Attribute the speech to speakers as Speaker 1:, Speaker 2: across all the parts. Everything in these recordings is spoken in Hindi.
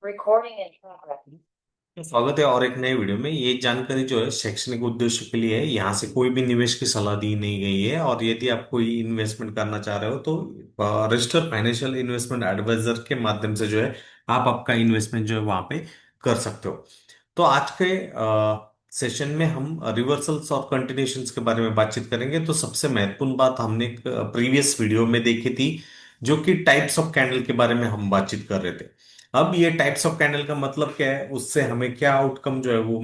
Speaker 1: Recording in progress.
Speaker 2: स्वागत है और एक नए वीडियो में। ये जानकारी जो है शैक्षणिक उद्देश्य के लिए है। यहाँ से कोई भी निवेश की सलाह दी नहीं गई है। और यदि आप कोई इन्वेस्टमेंट करना चाह रहे हो तो रजिस्टर्ड फाइनेंशियल इन्वेस्टमेंट एडवाइजर के माध्यम से जो है आप आपका इन्वेस्टमेंट जो है वहां पे कर सकते हो। तो आज के सेशन में हम रिवर्सल्स और कंटिन्यूशंस के बारे में बातचीत करेंगे। तो सबसे महत्वपूर्ण बात हमने प्रीवियस वीडियो में देखी थी, जो कि टाइप्स ऑफ कैंडल के बारे में हम बातचीत कर रहे थे। अब ये टाइप्स ऑफ कैंडल का मतलब क्या है, उससे हमें क्या आउटकम जो है वो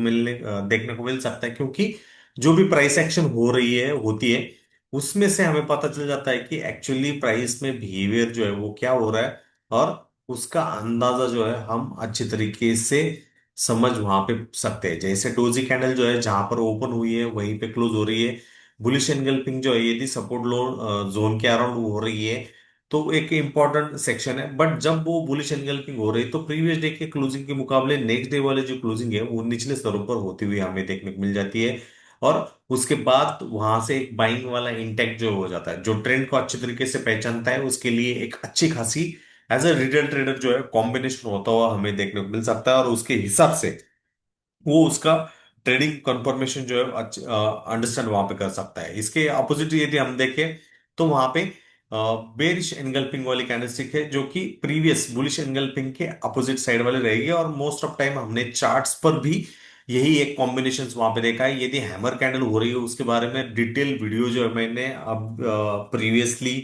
Speaker 2: देखने को मिल सकता है, क्योंकि जो भी प्राइस एक्शन हो रही है होती है उसमें से हमें पता चल जाता है कि एक्चुअली प्राइस में बिहेवियर जो है वो क्या हो रहा है। और उसका अंदाजा जो है हम अच्छी तरीके से समझ वहां पे सकते हैं। जैसे डोजी कैंडल जो है जहां पर ओपन हुई है वहीं पे क्लोज हो रही है। बुलिश एंगल्फिंग जो है यदि सपोर्ट लो जोन के अराउंड हो रही है तो एक इंपॉर्टेंट सेक्शन है। बट जब वो बुलिश एनगल्फिंग हो रही है तो प्रीवियस डे के क्लोजिंग के मुकाबले नेक्स्ट डे वाले जो क्लोजिंग है वो निचले स्तरों पर होती हुई हमें देखने को मिल जाती है। और उसके बाद वहां से एक बाइंग वाला इंटेक्ट जो हो जाता है, जो ट्रेंड को अच्छे तरीके से पहचानता है, उसके लिए एक अच्छी खासी एज अ रिटेल ट्रेडर जो है कॉम्बिनेशन होता हुआ हमें देखने को मिल सकता है। और उसके हिसाब से वो उसका ट्रेडिंग कंफर्मेशन जो है अंडरस्टैंड वहां पे कर सकता है। इसके अपोजिट यदि हम देखें तो वहां पे बेरिश एनगल्फिंग वाली कैंडलस्टिक है, जो कि प्रीवियस बुलिश एनगल्फिंग के अपोजिट साइड वाले रहेगी। और मोस्ट ऑफ टाइम हमने चार्ट्स पर भी यही एक कॉम्बिनेशन वहां पे देखा है। यदि हैमर कैंडल हो रही है उसके बारे में डिटेल वीडियो जो है मैंने अब प्रीवियसली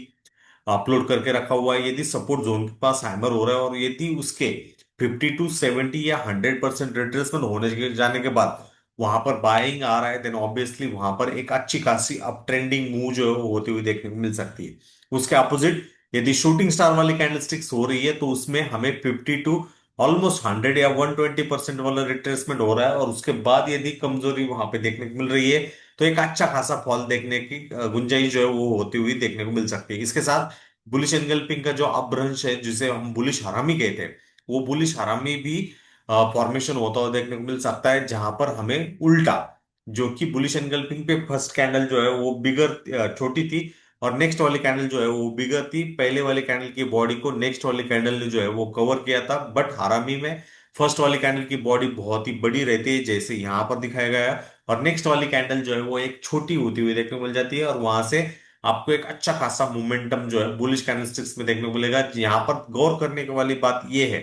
Speaker 2: अपलोड करके रखा हुआ है। यदि सपोर्ट जोन के पास हैमर हो रहा है और यदि उसके 50 to 70 या 100% रिट्रेसमेंट होने जाने के बाद वहां पर बाइंग आ रहा है, देन ऑब्वियसली वहां पर एक अच्छी खासी अप ट्रेंडिंग मूव जो है वो होती हुई देखने को मिल सकती है। उसके अपोजिट यदि शूटिंग स्टार वाली कैंडलस्टिक्स हो रही है तो उसमें हमें 50 to ऑलमोस्ट 100 या 120% वाला रिट्रेसमेंट हो रहा है। और उसके बाद यदि कमजोरी वहां पे देखने को मिल रही है तो एक अच्छा खासा फॉल देखने की गुंजाइश जो है वो होती हुई देखने को मिल सकती है। इसके साथ बुलिश एनगल्फिंग का जो अपभ्रंश है, जिसे हम बुलिश हरामी कहते हैं, वो बुलिश हरामी भी फॉर्मेशन होता हुआ देखने को मिल सकता है, जहां पर हमें उल्टा, जो कि बुलिश एनगल्फिंग पे फर्स्ट कैंडल जो है वो बिगर छोटी थी और नेक्स्ट वाली कैंडल जो है वो बिगर थी। पहले वाली कैंडल की बॉडी को नेक्स्ट वाली कैंडल ने जो है वो कवर किया था। बट हरामी में फर्स्ट वाली कैंडल की बॉडी बहुत ही बड़ी रहती है, जैसे यहाँ पर दिखाया गया है। और नेक्स्ट वाली कैंडल जो है वो एक छोटी होती हुई देखने को मिल जाती है। और वहां से आपको एक अच्छा खासा मोमेंटम जो है बुलिश कैंडलस्टिक्स में देखने को मिलेगा। यहाँ पर गौर करने की वाली बात यह है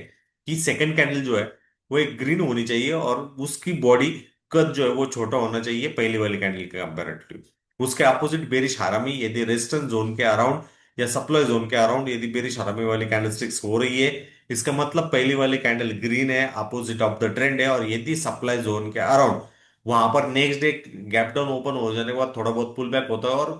Speaker 2: कि सेकंड कैंडल जो है वो एक ग्रीन होनी चाहिए और उसकी बॉडी कद जो है वो छोटा होना चाहिए पहली वाली कैंडल के कंपेरेटिव। उसके अपोजिट बेरिश हारामी यदि रेजिस्टेंस जोन के अराउंड या सप्लाई जोन के अराउंड यदि बेरिश हारामी वाली कैंडलस्टिक्स हो रही है, इसका मतलब पहली वाली कैंडल ग्रीन है, अपोजिट ऑफ द ट्रेंड है। और यदि सप्लाई जोन के अराउंड वहां पर next day gap down open हो जाने के बाद थोड़ा बहुत पुल बैक होता है और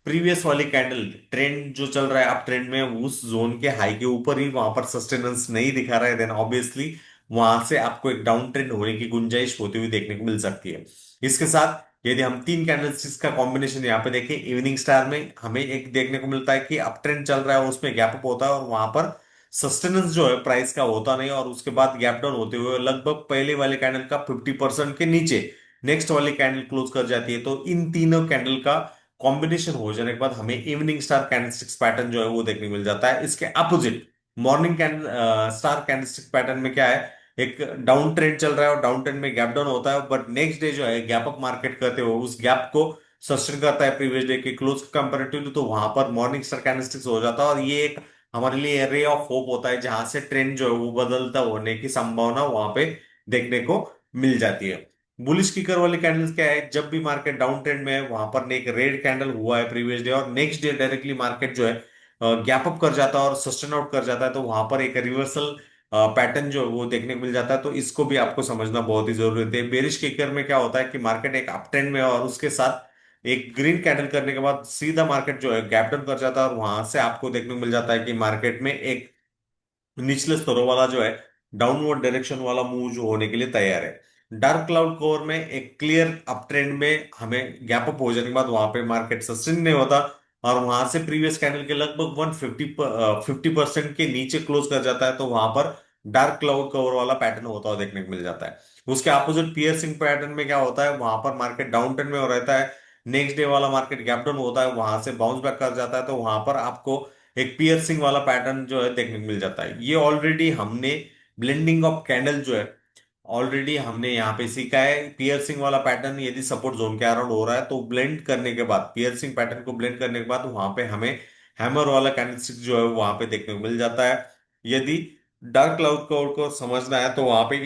Speaker 2: प्रीवियस वाली कैंडल ट्रेंड जो चल रहा है अप ट्रेंड में उस जोन के हाई के ऊपर ही वहां पर सस्टेनेंस नहीं दिखा रहा है, देन ऑब्वियसली वहां से आपको एक डाउन ट्रेंड होने की गुंजाइश होती हुई देखने को मिल सकती है। इसके साथ यदि हम तीन कैंडलस्टिक्स का कॉम्बिनेशन यहाँ पे देखें, इवनिंग स्टार में हमें एक देखने को मिलता है कि अप ट्रेंड चल रहा है, उसमें गैप अप होता है और वहां पर सस्टेनेंस जो है प्राइस का होता नहीं। और उसके बाद गैप डाउन होते हुए लगभग पहले वाले कैंडल का 50% के नीचे नेक्स्ट वाली कैंडल क्लोज कर जाती है। तो इन तीनों कैंडल का कॉम्बिनेशन हो जाने के बाद हमें इवनिंग स्टार कैंडलस्टिक्स पैटर्न जो है वो देखने को मिल जाता है। इसके opposite morning candle star candlestick pattern में क्या है, एक डाउन ट्रेंड चल रहा है और डाउन ट्रेंड में गैप डाउन होता है, बट नेक्स्ट डे जो है गैप अप मार्केट करते हो उस गैप को सस्टेन करता है प्रीवियस डे के क्लोज कंपेरेटिवली। तो वहां पर मॉर्निंग स्टार कैंडलस्टिक्स हो जाता है और ये एक हमारे लिए रे ऑफ होप होता है, जहां से ट्रेंड जो है वो बदलता होने की संभावना वहां पे देखने को मिल जाती है। बुलिश किकर वाली कैंडल्स क्या है, जब भी मार्केट डाउन ट्रेंड में है वहां पर एक रेड कैंडल हुआ है प्रीवियस डे और नेक्स्ट डे डायरेक्टली मार्केट जो है गैप अप कर जाता है और सस्टेन आउट कर जाता है, तो वहां पर एक रिवर्सल पैटर्न जो है वो देखने को मिल जाता है। तो इसको भी आपको समझना बहुत ही जरूरी है। बेरिश किकर में क्या होता है कि मार्केट एक अप ट्रेंड में है और उसके साथ एक ग्रीन कैंडल करने के बाद सीधा मार्केट जो है गैप डाउन कर जाता है और वहां से आपको देखने को मिल जाता है कि मार्केट में एक निचले स्तरों वाला जो है डाउनवर्ड डायरेक्शन वाला मूव जो होने के लिए तैयार है। डार्क क्लाउड कवर में एक क्लियर अप ट्रेंड में हमें गैप अप हो जाने के बाद वहां पे मार्केट सस्टेन नहीं होता और वहां से प्रीवियस कैंडल के लगभग 150% के नीचे क्लोज कर जाता है, तो वहां पर डार्क क्लाउड कवर वाला पैटर्न होता हुआ देखने को मिल जाता है। उसके अपोजिट पियर्सिंग पैटर्न में क्या होता है, वहां पर मार्केट डाउन ट्रेंड में हो रहता है, नेक्स्ट डे वाला मार्केट गैप डाउन होता है, वहां से बाउंस बैक कर जाता है, तो वहां पर आपको एक पियर्सिंग वाला पैटर्न जो है देखने को मिल जाता है। ये ऑलरेडी हमने ब्लेंडिंग ऑफ कैंडल जो है ऑलरेडी हमने यहाँ पे सीखा है। पियर्सिंग वाला पैटर्न यदि सपोर्ट जोन के अराउंड हो रहा है तो ब्लेंड करने के बाद, पियर्सिंग पैटर्न को ब्लेंड करने के बाद वहां पे हमें हैमर वाला कैंडलस्टिक जो है वहां पे देखने को मिल जाता है। यदि डार्क क्लाउड को समझना है तो वहां पे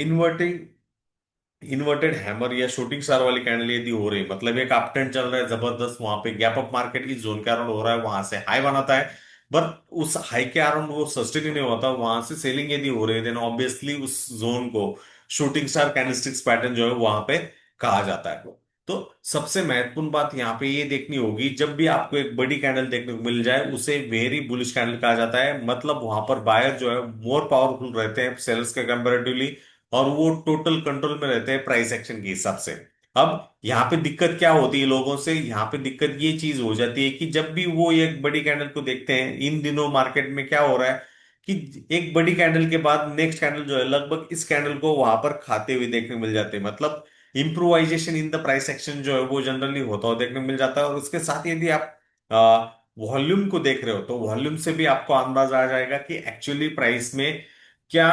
Speaker 2: इन्वर्टेड हैमर या शूटिंग स्टार वाली कैंडल यदि हो रही है, मतलब एक अप ट्रेंड चल रहा है जबरदस्त, वहां पे गैप अप मार्केट की जोन के अराउंड हो रहा है, वहां से हाई बनाता है, पर उस हाई के अराउंड वो सस्टेन ही नहीं होता, वहां से सेलिंग यदि हो रही है, देन ऑब्वियसली उस जोन को शूटिंग स्टार कैंडलस्टिक्स पैटर्न जो है वहां पे कहा जाता है। तो सबसे महत्वपूर्ण बात यहाँ पे ये देखनी होगी, जब भी आपको एक बड़ी कैंडल देखने को मिल जाए उसे वेरी बुलिश कैंडल कहा जाता है, मतलब वहां पर बायर जो है मोर पावरफुल रहते हैं सेलर्स के कंपेरेटिवली, और वो टोटल कंट्रोल में रहते हैं प्राइस एक्शन के हिसाब से। अब यहाँ पे दिक्कत क्या होती है लोगों से, यहाँ पे दिक्कत ये चीज हो जाती है कि जब भी वो एक बड़ी कैंडल को देखते हैं, इन दिनों मार्केट में क्या हो रहा है कि एक बड़ी कैंडल के बाद नेक्स्ट कैंडल जो है लगभग इस कैंडल को वहां पर खाते हुए देखने को मिल जाते हैं, मतलब improvisation in the price action जो है वो जनरली होता हुआ देखने को मिल जाता है। और उसके साथ यदि आप वॉल्यूम को देख रहे हो तो वॉल्यूम से भी आपको अंदाजा आ जाएगा कि एक्चुअली प्राइस में क्या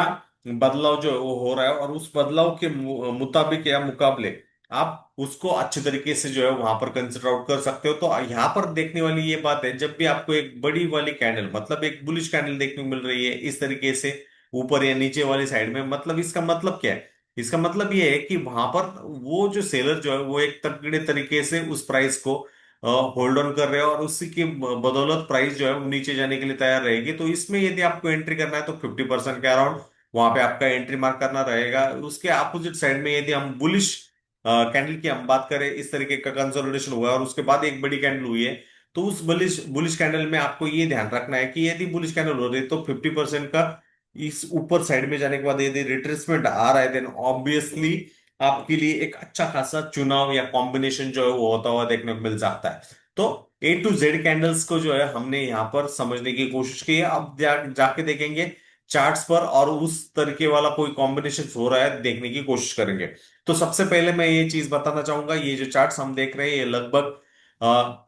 Speaker 2: बदलाव जो है वो हो रहा है, और उस बदलाव के मुताबिक या मुकाबले आप उसको अच्छे तरीके से जो है वहां पर कंसिडर आउट कर सकते हो। तो यहाँ पर देखने वाली ये बात है, जब भी आपको एक बड़ी वाली कैंडल, मतलब एक बुलिश कैंडल देखने को मिल रही है इस तरीके से ऊपर या नीचे वाली साइड में, मतलब इसका मतलब क्या है, इसका मतलब ये है कि वहां पर वो जो सेलर जो है वो एक तगड़े तरीके से उस प्राइस को होल्ड ऑन कर रहे हैं, और उसी की बदौलत प्राइस जो है वो नीचे जाने के लिए तैयार रहेगी। तो इसमें यदि आपको एंट्री करना है तो 50% के अराउंड वहां पे आपका एंट्री मार्क करना रहेगा। उसके अपोजिट साइड में यदि हम बुलिश कैंडल की हम बात करें, इस तरीके का कंसोलिडेशन हुआ है और उसके बाद एक बड़ी कैंडल हुई है, तो उस बुलिश बुलिश कैंडल में आपको ये ध्यान रखना है कि यदि बुलिश कैंडल हो रही है तो 50% का इस ऊपर साइड में जाने के बाद यदि रिट्रेसमेंट आ रहा है, देन ऑब्वियसली आपके लिए एक अच्छा खासा चुनाव या कॉम्बिनेशन जो है वो होता हुआ देखने को मिल सकता है। तो A to Z कैंडल्स को जो है हमने यहाँ पर समझने की कोशिश की है। अब जाके देखेंगे चार्ट्स पर, और उस तरीके वाला कोई कॉम्बिनेशन हो रहा है देखने की कोशिश करेंगे। तो सबसे पहले मैं ये चीज बताना चाहूंगा, ये जो चार्ट्स हम देख रहे हैं ये लगभग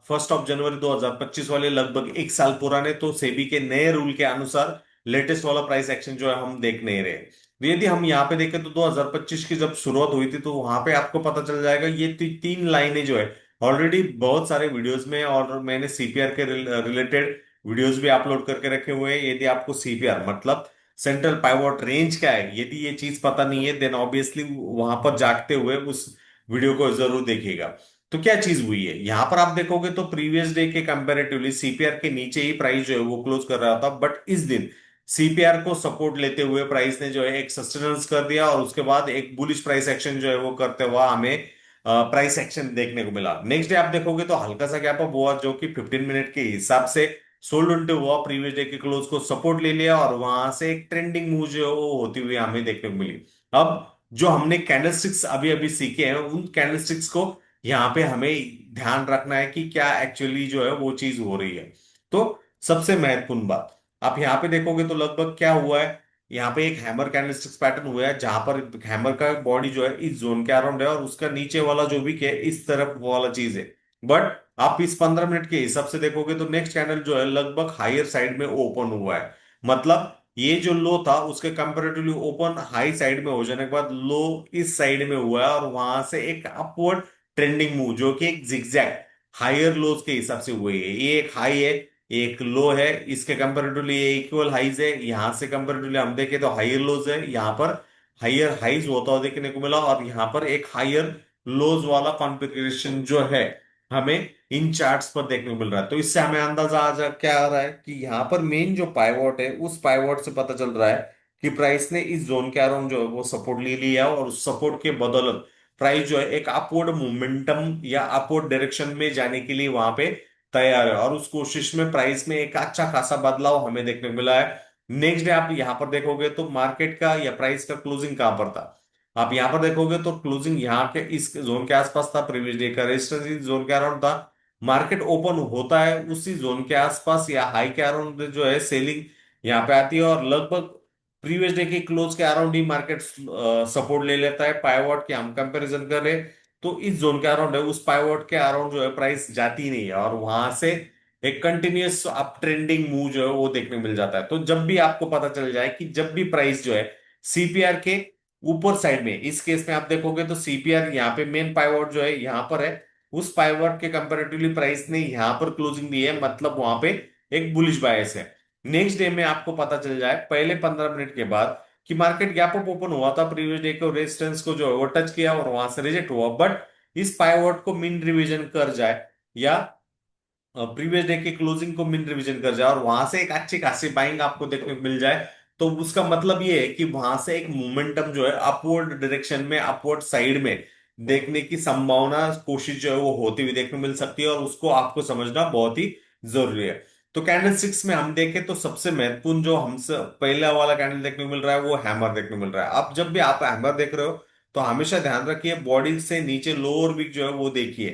Speaker 2: 1 जनवरी 2025 वाले, लगभग एक साल पुराने, तो सेबी के नए रूल के अनुसार लेटेस्ट वाला प्राइस एक्शन जो है हम देख नहीं रहे। तो यदि हम यहाँ पे देखें तो 2025 की जब शुरुआत हुई थी तो वहां पे आपको पता चल जाएगा, ये तीन लाइनें जो है ऑलरेडी बहुत सारे वीडियोस में, और मैंने सीपीआर के रिलेटेड वीडियोस भी अपलोड करके रखे हुए हैं। यदि आपको सीपीआर मतलब सेंट्रल पाइवोट रेंज क्या है यदि ये चीज पता नहीं है, देन ऑब्वियसली वहां पर जागते हुए उस वीडियो को जरूर देखिएगा। तो क्या चीज हुई है यहां पर आप देखोगे तो प्रीवियस डे के कंपैरेटिवली सीपीआर के नीचे ही प्राइस जो है वो क्लोज कर रहा था, बट इस दिन सीपीआर को सपोर्ट लेते हुए प्राइस ने जो है एक सस्टेनेंस कर दिया, और उसके बाद एक बुलिश प्राइस एक्शन जो है वो करते हुआ हमें प्राइस एक्शन देखने को मिला। नेक्स्ट डे आप देखोगे तो हल्का सा गैप अप हुआ जो कि 15 मिनट के हिसाब से सोल्ड उल्टे हुआ, प्रीवियस डे के क्लोज को सपोर्ट ले लिया, और वहां से एक ट्रेंडिंग मूव जो है वो होती हुई हमें देखने को मिली। अब जो हमने कैंडलस्टिक्स अभी अभी सीखे हैं उन कैंडलस्टिक्स को यहाँ पे हमें ध्यान रखना है कि क्या एक्चुअली जो है वो चीज हो रही है। तो सबसे महत्वपूर्ण बात, आप यहाँ पे देखोगे तो लगभग क्या हुआ है, यहाँ पे एक हैमर कैंडलस्टिक्स पैटर्न हुआ है जहां पर हैमर का बॉडी जो है इस जोन के अराउंड है, और उसका नीचे वाला जो भी है इस तरफ वाला चीज है। बट आप इस 15 मिनट के हिसाब से देखोगे तो नेक्स्ट कैंडल जो है लगभग हायर साइड में ओपन हुआ है, मतलब ये जो लो था उसके कंपेरेटिवली ओपन हाई साइड में हो जाने के बाद लो इस साइड में हुआ है, और वहां से एक अपवर्ड ट्रेंडिंग मूव जो कि एक जिगजैग हायर लोज के हिसाब से हुई है। ये एक हाई है, एक लो है, इसके कंपेरेटिवली ये इक्वल हाइज है, यहां से कंपेरेटिवली हम देखें तो हायर लोज है, यहाँ पर हायर हाइज होता हुआ देखने को मिला, और यहाँ पर एक हायर लोज वाला कॉन्फ़िगरेशन जो है हमें इन चार्ट्स पर देखने को मिल रहा है। तो इससे हमें अंदाजा क्या आ रहा है कि यहाँ पर मेन जो पाइवोट है उस पाइवोट से पता चल रहा है कि प्राइस ने इस जोन के अराउंड जो है वो सपोर्ट ले लिया, और उस सपोर्ट के बदौलत प्राइस जो है एक अपवर्ड मोमेंटम या अपवर्ड डायरेक्शन में जाने के लिए वहां पे तैयार है, और उस कोशिश में प्राइस में एक अच्छा खासा बदलाव हमें देखने को मिला है। नेक्स्ट डे आप यहां पर देखोगे तो मार्केट का या प्राइस का क्लोजिंग कहां पर था, आप यहां पर देखोगे तो क्लोजिंग यहाँ के इस जोन के आसपास था, प्रीवियस डे का रेजिस्टेंस इस जोन के अराउंड था। मार्केट ओपन होता है उसी जोन के आसपास या हाई के अराउंड जो है सेलिंग यहाँ पे आती है, और लगभग प्रीवियस डे के क्लोज के अराउंड ही मार्केट सपोर्ट ले लेता है। पाइवॉट की हम कंपैरिजन करें तो इस जोन के अराउंड है, उस पाइवॉट के अराउंड जो है प्राइस जाती नहीं है, और वहां से एक कंटिन्यूअस अप ट्रेंडिंग मूव जो है वो देखने को मिल जाता है। तो जब भी आपको पता चल जाए कि जब भी प्राइस जो है सीपीआर के ऊपर साइड में, इस केस में आप देखोगे तो सीपीआर यहाँ पे मेन पाइवोट जो है यहाँ पर है, उस पाइवोट के कंपैरेटिवली प्राइस ने यहाँ पर क्लोजिंग दी है, मतलब वहां पे एक बुलिश बायस है। नेक्स्ट डे में आपको पता चल जाए पहले 15 मिनट के बाद कि मार्केट गैप अप ओपन हुआ था, प्रीवियस डे को रेजिस्टेंस को जो है वो टच किया और वहां से रिजेक्ट हुआ, बट इस पाइवोट को मीन रिवीजन कर जाए या प्रीवियस डे के क्लोजिंग को मिन रिवीजन कर जाए और वहां से एक अच्छी खासी बाइंग आपको देखने को मिल जाए, तो उसका मतलब ये है कि वहां से एक मोमेंटम जो है अपवर्ड डायरेक्शन में, अपवर्ड साइड में देखने की संभावना, कोशिश जो है वो होती हुई देखने को मिल सकती है, और उसको आपको समझना बहुत ही जरूरी है। तो कैंडल सिक्स में हम देखें तो सबसे महत्वपूर्ण जो हमसे पहला वाला कैंडल देखने को मिल रहा है वो हैमर देखने को मिल रहा है। अब जब भी आप हैमर देख रहे हो तो हमेशा ध्यान रखिए बॉडी से नीचे लोअर वीक जो है वो देखिए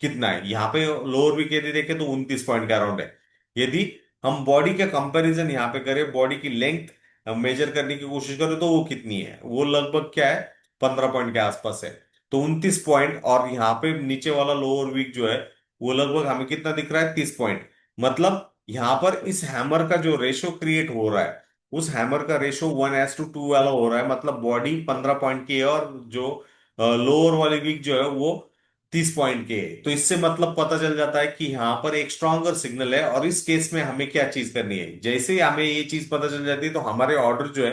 Speaker 2: कितना है। यहाँ पे लोअर वीक यदि देखें तो 29 पॉइंट के अराउंड है। यदि हम बॉडी का कंपैरिजन यहाँ पे करें, बॉडी की लेंथ मेजर करने की कोशिश करें तो वो कितनी है, वो लगभग क्या है 15 पॉइंट के आसपास है। तो 29 पॉइंट और यहाँ पे नीचे वाला लोअर वीक जो है वो लगभग हमें कितना दिख रहा है 30 पॉइंट। मतलब यहाँ पर इस हैमर का जो रेशो क्रिएट हो रहा है, उस हैमर का रेशो 1:2 वाला हो रहा है, मतलब बॉडी 15 पॉइंट की है और जो लोअर वाली वीक जो है वो 30 पॉइंट के। तो इससे मतलब पता चल जाता है कि यहाँ पर एक स्ट्रॉन्गर सिग्नल है, और इस केस में हमें क्या चीज करनी है। जैसे ही हमें ये चीज पता चल जाती है तो हमारे ऑर्डर जो है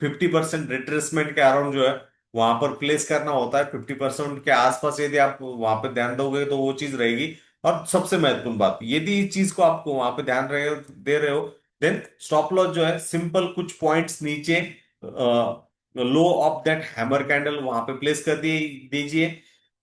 Speaker 2: 50% रिट्रेसमेंट के अराउंड जो है वहां पर प्लेस करना होता है। 50% के आसपास यदि आप वहां पर ध्यान दोगे तो वो चीज रहेगी। और सबसे महत्वपूर्ण बात, यदि इस चीज को आपको वहां पे ध्यान रहे दे रहे हो, देन स्टॉप लॉस जो है सिंपल कुछ पॉइंट्स नीचे लो ऑफ दैट हैमर कैंडल वहां पे प्लेस कर दिए दीजिए,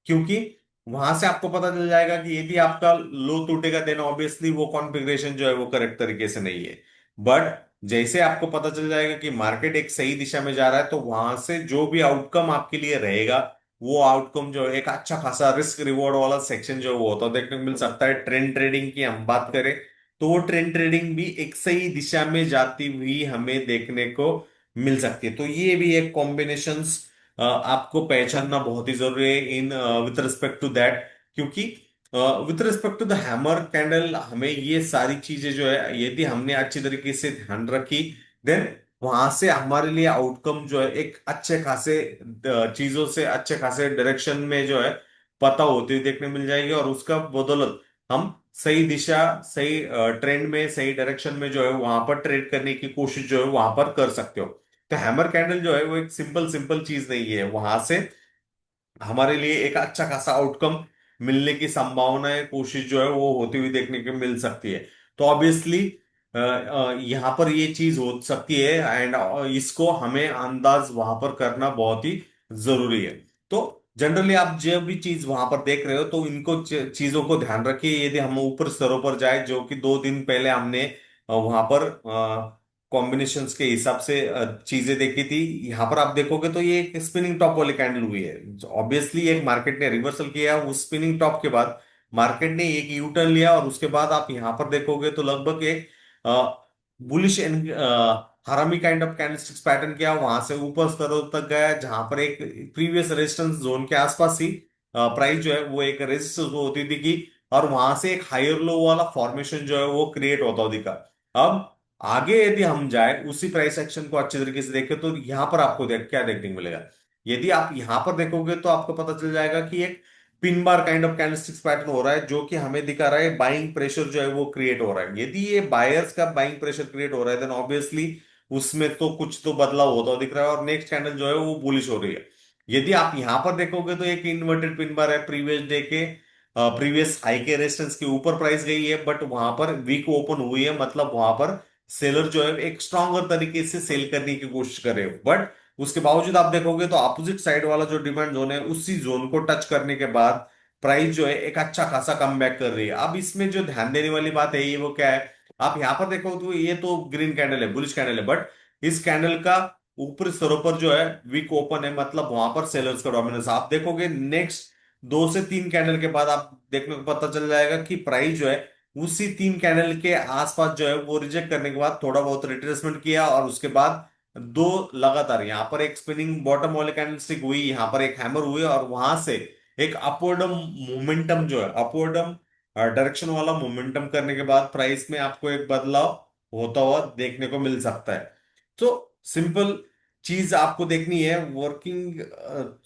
Speaker 2: क्योंकि वहां से आपको पता चल जाएगा कि यदि आपका लो टूटेगा देन ऑब्वियसली वो कॉन्फ़िगरेशन जो है वो करेक्ट तरीके से नहीं है। बट जैसे आपको पता चल जाएगा कि मार्केट एक सही दिशा में जा रहा है तो वहां से जो भी आउटकम आपके लिए रहेगा वो आउटकम जो है एक अच्छा खासा रिस्क रिवॉर्ड वाला सेक्शन जो है वो होता है देखने को मिल सकता है। ट्रेंड ट्रेडिंग की हम बात करें तो वो ट्रेंड ट्रेडिंग भी एक सही दिशा में जाती हुई हमें देखने को मिल सकती है। तो ये भी एक कॉम्बिनेशंस आपको पहचानना बहुत ही जरूरी है इन विथ रिस्पेक्ट टू दैट, क्योंकि with respect to the hammer candle हमें ये सारी चीजें जो है यदि हमने अच्छी तरीके से ध्यान रखी, देन वहां से हमारे लिए आउटकम जो है एक अच्छे खासे चीजों से अच्छे खासे डायरेक्शन में जो है पता होती हुई देखने मिल जाएगी, और उसका बदौलत हम सही दिशा, सही ट्रेंड में, सही डायरेक्शन में जो है वहां पर ट्रेड करने की कोशिश जो है वहां पर कर सकते हो। तो हैमर कैंडल जो है वो एक सिंपल सिंपल चीज नहीं है, वहां से हमारे लिए एक अच्छा खासा आउटकम मिलने की संभावनाएं, कोशिश जो है वो होती हुई देखने को मिल सकती है। तो ऑब्वियसली यहाँ पर ये चीज हो सकती है, एंड इसको हमें अंदाज वहां पर करना बहुत ही जरूरी है। तो जनरली आप जब भी चीज वहां पर देख रहे हो तो इनको चीजों को ध्यान रखिए। यदि हम ऊपर स्तरों पर जाए जो कि 2 दिन पहले हमने वहां पर कॉम्बिनेशंस के हिसाब से चीजें देखी थी, यहाँ पर आप देखोगे तो ये एक स्पिनिंग टॉप वाली कैंडल हुई है। ऑब्वियसली एक मार्केट ने रिवर्सल किया, उस स्पिनिंग टॉप के बाद मार्केट ने एक यू टर्न लिया, और उसके बाद आप यहाँ पर देखोगे तो लगभग एक बुलिश हरामी काइंड ऑफ कैंडलस्टिक्स पैटर्न किया, वहां से ऊपर स्तरों तक गया जहां पर एक प्रीवियस रेजिस्टेंस जोन के आसपास ही प्राइस जो है वो एक रेजिस्टेंस होती दिखी, और वहां से एक हायर लो वाला फॉर्मेशन जो है वो क्रिएट होता हुआ दिखा। अब आगे यदि हम जाए उसी प्राइस एक्शन को अच्छे तरीके से देखें तो यहां पर आपको क्या देखने को मिलेगा। यदि आप यहां पर देखोगे तो आपको पता चल जाएगा कि एक pin bar kind of candlesticks pattern हो रहा है, जो कि हमें दिखा रहा है बाइंग प्रेशर जो है वो क्रिएट हो रहा है। यदि ये बायर्स का बाइंग प्रेशर क्रिएट हो रहा है देन ऑब्वियसली उसमें तो कुछ तो बदलाव होता हुआ दिख रहा है, और नेक्स्ट कैंडल जो है वो बुलिश हो रही है। यदि आप यहां पर देखोगे तो एक इन्वर्टेड पिन बार है, प्रीवियस डे के प्रीवियस हाई के रेजिस्टेंस के ऊपर प्राइस गई है, बट वहां पर वीक ओपन हुई है, मतलब वहां पर सेलर जो है एक स्ट्रॉन्गर तरीके से सेल करने की कोशिश कर रहे हो। बट उसके बावजूद आप देखोगे तो अपोजिट साइड वाला जो डिमांड जोन है उसी जोन को टच करने के बाद प्राइस जो है एक अच्छा खासा कम बैक कर रही है। अब इसमें जो ध्यान देने वाली बात है ये वो क्या है, आप यहां पर देखो तो ये तो ग्रीन कैंडल है, बुलिश कैंडल है, बट इस कैंडल का ऊपरी स्तरों पर जो है वीक ओपन है, मतलब वहां पर सेलर्स का डोमिनेंस आप देखोगे। नेक्स्ट 2 से 3 कैंडल के बाद आप देखने को पता चल जाएगा कि प्राइस जो है उसी 3 कैंडल के आसपास जो है वो रिजेक्ट करने के बाद थोड़ा बहुत रिट्रेसमेंट किया, और उसके बाद दो लगातार यहाँ पर एक स्पिनिंग बॉटम वाले कैंडलस्टिक हुई, यहाँ पर एक हैमर हुई, और वहां से एक अपवर्डम मोमेंटम जो है अपवर्डम डायरेक्शन वाला मोमेंटम करने के बाद प्राइस में आपको एक बदलाव होता हुआ देखने को मिल सकता है। तो सिंपल चीज आपको देखनी है वर्किंग,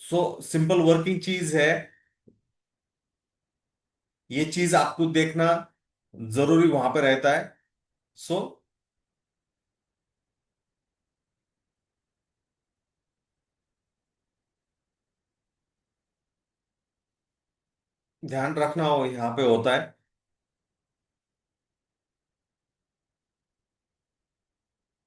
Speaker 2: सो सिंपल वर्किंग चीज है, ये चीज आपको देखना जरूरी वहां पे रहता है। सो ध्यान रखना हो यहाँ पे होता है।